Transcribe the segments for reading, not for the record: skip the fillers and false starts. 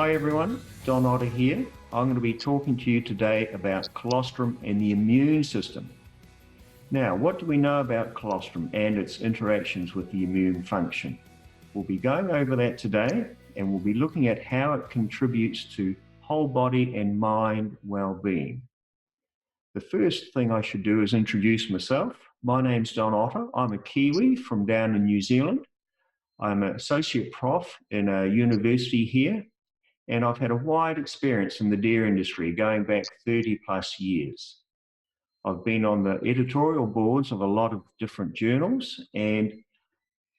Hi everyone, Don Otter here. I'm going to be talking to you today about colostrum and the immune system. Now, what do we know about colostrum and its interactions with the immune function? We'll be going over that today, and we'll be looking at how it contributes to whole body and mind well-being. The first thing I should do is introduce myself. My name's Don Otter. I'm a Kiwi from down in New Zealand. I'm an associate prof in a university here, and I've had a wide experience in the dairy industry going back 30 plus years. I've been on the editorial boards of a lot of different journals, and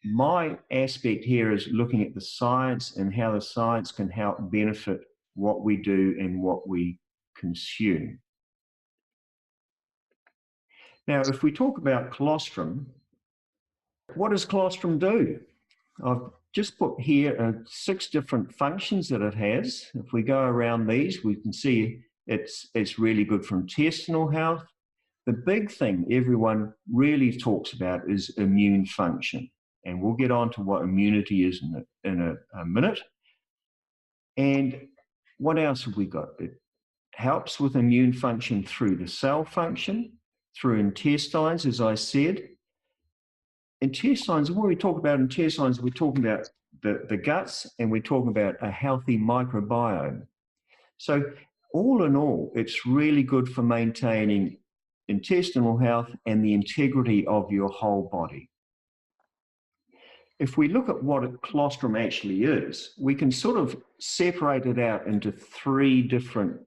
my aspect here is looking at the science and how the science can help benefit what we do and what we consume. Now, if we talk about colostrum, what does colostrum do? I've just put here 6 different functions that it has. If we go around these, we can see it's really good for intestinal health. The big thing everyone really talks about is immune function, and we'll get on to what immunity is in a minute. And what else have we got? It helps with immune function through the cell function, through intestines, as I said. Intestines, when we talk about intestines, we're talking about the guts, and we're talking about a healthy microbiome. So all in all, it's really good for maintaining intestinal health and the integrity of your whole body. If we look at what a colostrum actually is, we can sort of separate it out into 3 different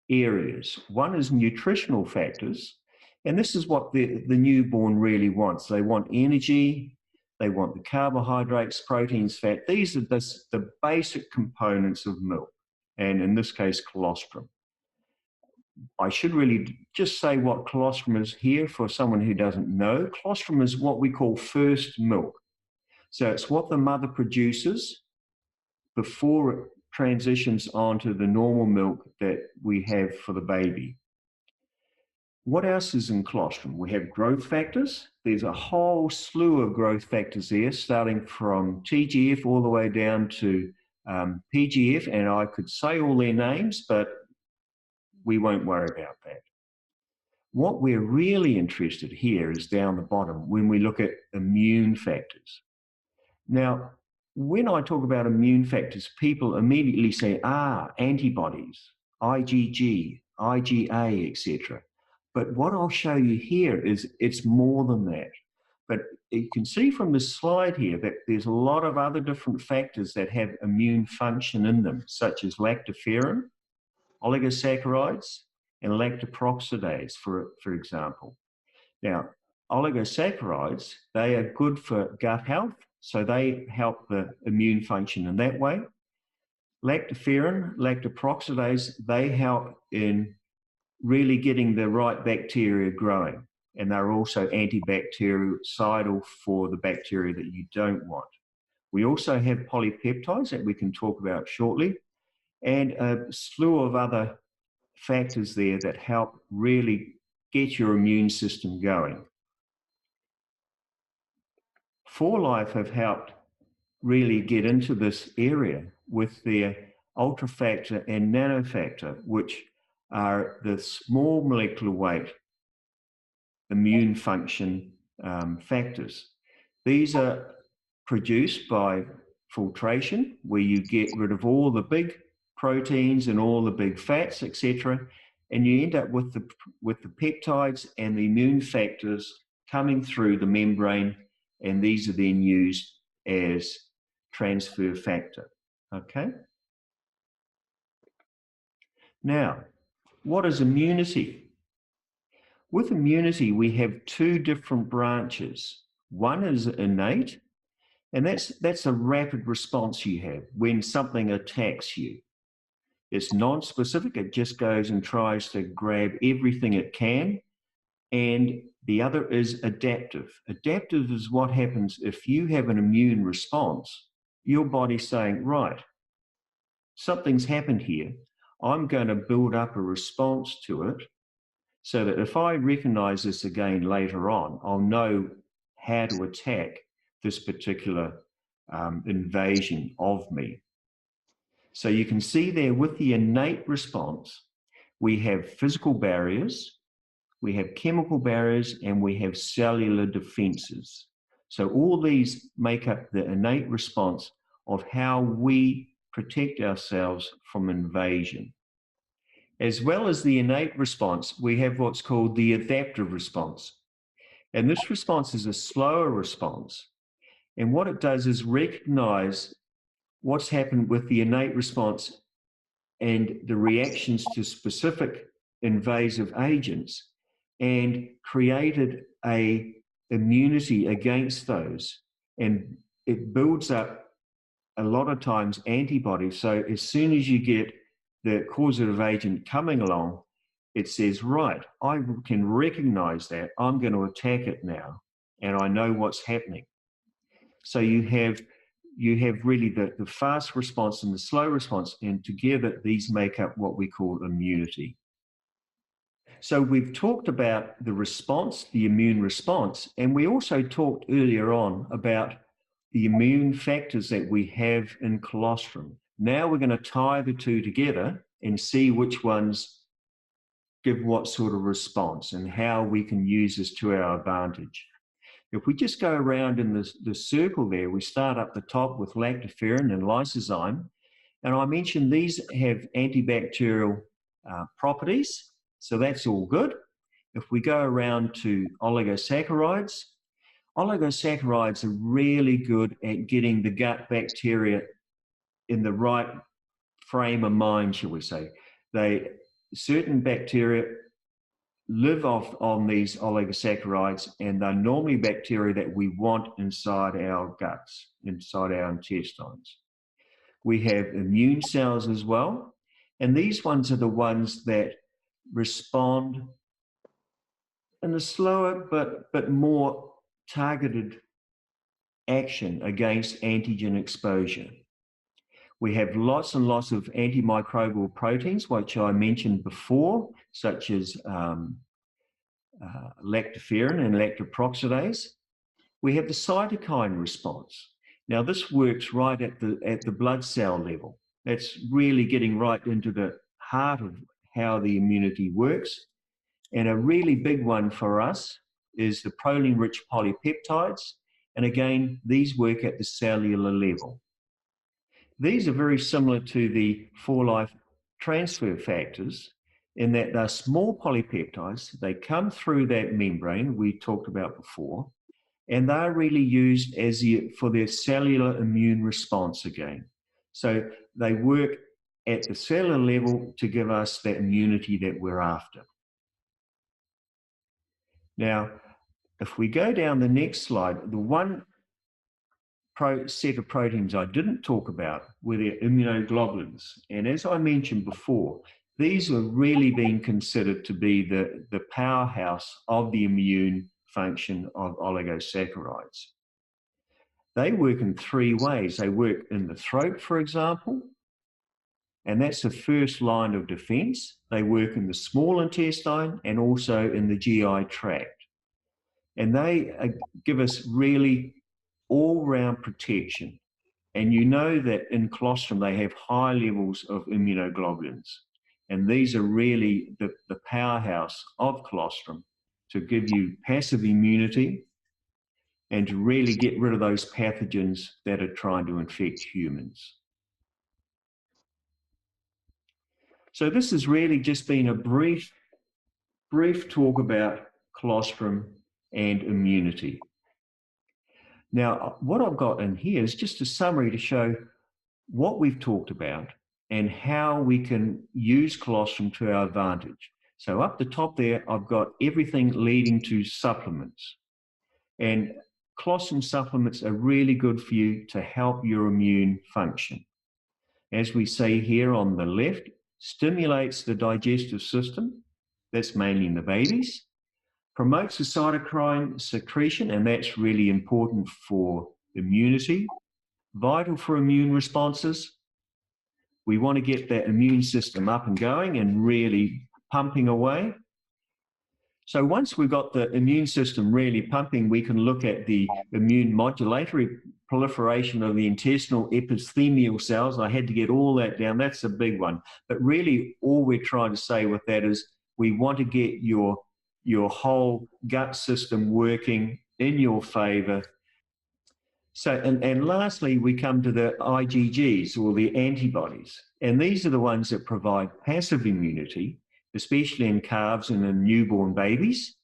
areas. One is nutritional factors, and this is what the newborn really wants. They want energy, they want the carbohydrates, proteins, fat. These are the basic components of milk, and in this case, colostrum. I should really just say what colostrum is here for someone who doesn't know. Colostrum is what we call first milk. So it's what the mother produces before it transitions onto the normal milk that we have for the baby. What else is in colostrum? We have growth factors. There's a whole slew of growth factors there, starting from TGF all the way down to PGF, and I could say all their names, but we won't worry about that. What we're really interested here is down the bottom when we look at immune factors. Now, when I talk about immune factors, people immediately say, antibodies, IgG, IgA, etc. But what I'll show you here is it's more than that. But you can see from this slide here that there's a lot of other different factors that have immune function in them, such as lactoferrin, oligosaccharides, and lactoperoxidase, for example. Now, oligosaccharides, they are good for gut health, so they help the immune function in that way. Lactoferrin, lactoperoxidase, they help in really getting the right bacteria growing, and they're also antibactericidal for the bacteria that you don't want. We also have polypeptides that we can talk about shortly, and a slew of other factors there that help really get your immune system going. 4Life have helped really get into this area with their ultrafactor and nanofactor, which are the small molecular weight immune function factors. These are produced by filtration, where you get rid of all the big proteins and all the big fats, etc., and you end up with the peptides and the immune factors coming through the membrane, and these are then used as transfer factor. Okay? Now, what is immunity? With immunity, we have 2 different branches. One is innate, and that's a rapid response you have when something attacks you. It's non-specific, it just goes and tries to grab everything it can. And the other is adaptive. Adaptive is what happens if you have an immune response. Your body's saying, right, something's happened here. I'm going to build up a response to it so that if I recognize this again later on, I'll know how to attack this particular invasion of me. So you can see there with the innate response, we have physical barriers, we have chemical barriers, and we have cellular defenses. So all these make up the innate response of how we protect ourselves from invasion. As well as the innate response, we have what's called the adaptive response. And this response is a slower response. And what it does is recognize what's happened with the innate response and the reactions to specific invasive agents, and created an immunity against those. And it builds up a lot of times antibodies. So as soon as you get the causative agent coming along, it says, right, I can recognize that, I'm going to attack it now, and I know what's happening. So you have really the fast response and the slow response, and together these make up what we call immunity. So we've talked about the response, the immune response, and we also talked earlier on about the immune factors that we have in colostrum. Now we're going to tie the two together and see which ones give what sort of response and how we can use this to our advantage. If we just go around in the circle there, we start up the top with lactoferrin and lysozyme. And I mentioned these have antibacterial properties, so that's all good. If we go around to oligosaccharides, oligosaccharides are really good at getting the gut bacteria in the right frame of mind, shall we say. Certain bacteria live on these oligosaccharides, and they're normally bacteria that we want inside our guts, inside our intestines. We have immune cells as well, and these ones are the ones that respond in a slower but more targeted action against antigen exposure. We have lots and lots of antimicrobial proteins, which I mentioned before, such as lactoferrin and lactoperoxidase. We have the cytokine response. Now, this works right at the blood cell level. That's really getting right into the heart of how the immunity works. And a really big one for us is the proline-rich polypeptides. And again, these work at the cellular level. These are very similar to the for-life transfer factors in that they're small polypeptides. They come through that membrane we talked about before, and they're really used for their cellular immune response again. So they work at the cellular level to give us that immunity that we're after. Now, if we go down the next slide, the one set of proteins I didn't talk about were their immunoglobulins. And as I mentioned before, these are really being considered to be the powerhouse of the immune function of oligosaccharides. They work in three ways. They work in the throat, for example, and that's the first line of defense. They work in the small intestine and also in the GI tract. And they give us really all-round protection. And you know that in colostrum, they have high levels of immunoglobulins. And these are really the powerhouse of colostrum to give you passive immunity and to really get rid of those pathogens that are trying to infect humans. So this has really just been a brief talk about colostrum and immunity. Now, what I've got in here is just a summary to show what we've talked about and how we can use colostrum to our advantage. So up the top there, I've got everything leading to supplements. And colostrum supplements are really good for you to help your immune function. As we say here on the left, stimulates the digestive system, that's mainly in the babies, promotes the cytokine secretion, and that's really important for immunity, vital for immune responses. We want to get that immune system up and going and really pumping away. So once we've got the immune system really pumping, we can look at the immune modulatory proliferation of the intestinal epithelial cells. I had to get all that down. That's a big one. But really, all we're trying to say with that is we want to get your whole gut system working in your favor. So, and lastly, we come to the IgGs, or the antibodies. And these are the ones that provide passive immunity, especially in calves and in newborn babies.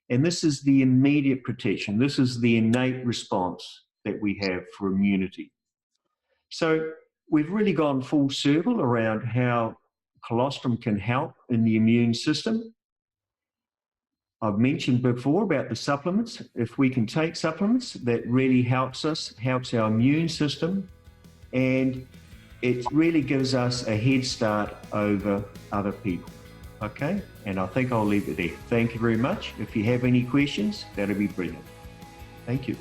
And this is the immediate protection. This is the innate response that we have for immunity. So we've really gone full circle around how colostrum can help in the immune system. I've mentioned before about the supplements. If we can take supplements, that really helps us, helps our immune system, and it really gives us a head start over other people. Okay, and I think I'll leave it there. Thank you very much. If you have any questions, that'll be brilliant. Thank you.